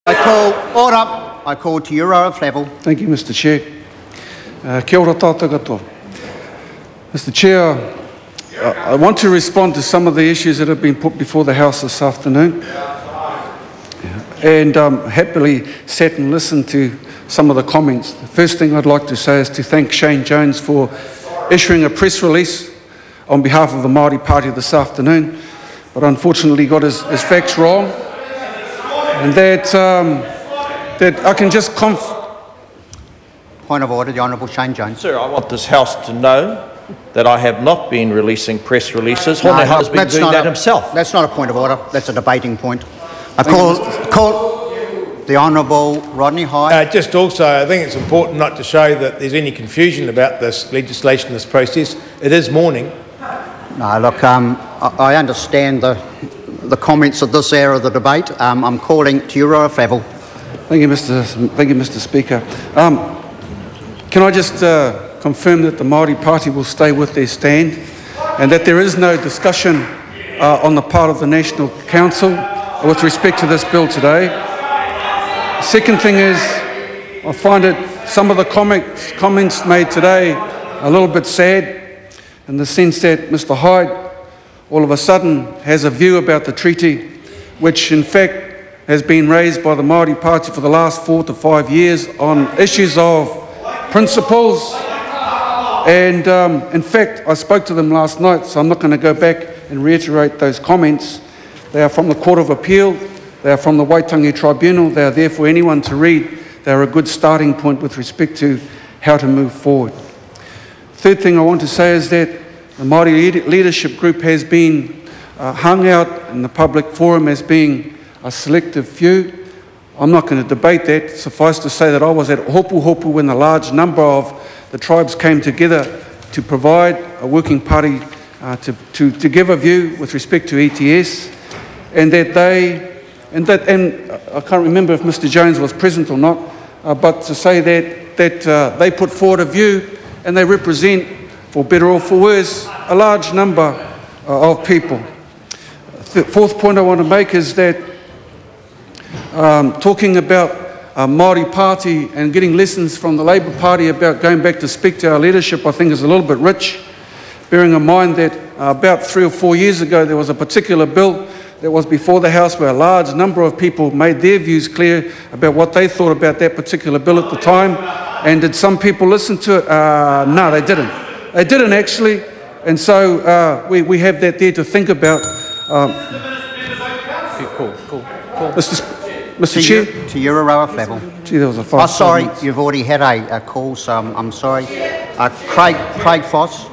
I call order. I call Te Uro Flavel. Thank you, Mr. Chair. Kia ora tātou katoa. Mr. Chair, I want to respond to some of the issues that have been put before the House this afternoon. And happily sat and listened to some of the comments. The first thing I'd like to say is to thank Shane Jones for issuing a press release on behalf of the Māori Party this afternoon, but unfortunately got his facts wrong. And that I can just Point of order, the Honourable Shane Jones. Sir, I want this House to know that I have not been releasing press releases. Hone has been doing that himself. That's not a point of order. That's a debating point. I call the Honourable Rodney Hyde. Just also, I think it's important not to show that there's any confusion about this legislation, this process. It is morning. No, look, I understand the comments at this area of the debate. I'm calling Te Uro Flavel. Thank you, Mr. Speaker. Can I just confirm that the Māori Party will stay with their stand and that there is no discussion on the part of the National Council with respect to this bill today? Second thing is, I find some of the comments made today a little bit sad in the sense that Mr. Hyde all of a sudden has a view about the treaty, which in fact has been raised by the Māori Party for the last 4 to 5 years on issues of principles. And in fact, I spoke to them last night, so I'm not going to go back and reiterate those comments. They are from the Court of Appeal, they are from the Waitangi Tribunal, they are there for anyone to read. They are a good starting point with respect to how to move forward. Third thing I want to say is that the Māori Leadership Group has been hung out in the public forum as being a selective few. I'm not going to debate that. Suffice to say that I was at Hopu Hopu when a large number of the tribes came together to provide a working party to give a view with respect to ETS, and I can't remember if Mr. Jones was present or not, but to say that they put forward a view and they represent, for better or for worse, a large number of people. The fourth point I want to make is that talking about Māori Party and getting lessons from the Labour Party about going back to speak to our leadership, I think is a little bit rich, bearing in mind that about 3 or 4 years ago there was a particular bill that was before the House where a large number of people made their views clear about what they thought about that particular bill at the time. And did some people listen to it? No, they didn't. They didn't actually. And so we have that there to think about. Mr. Chair? Te Uro Flavel. Gee, that was a fast. Oh, sorry, you've already had a call, so I'm sorry. Craig Foss.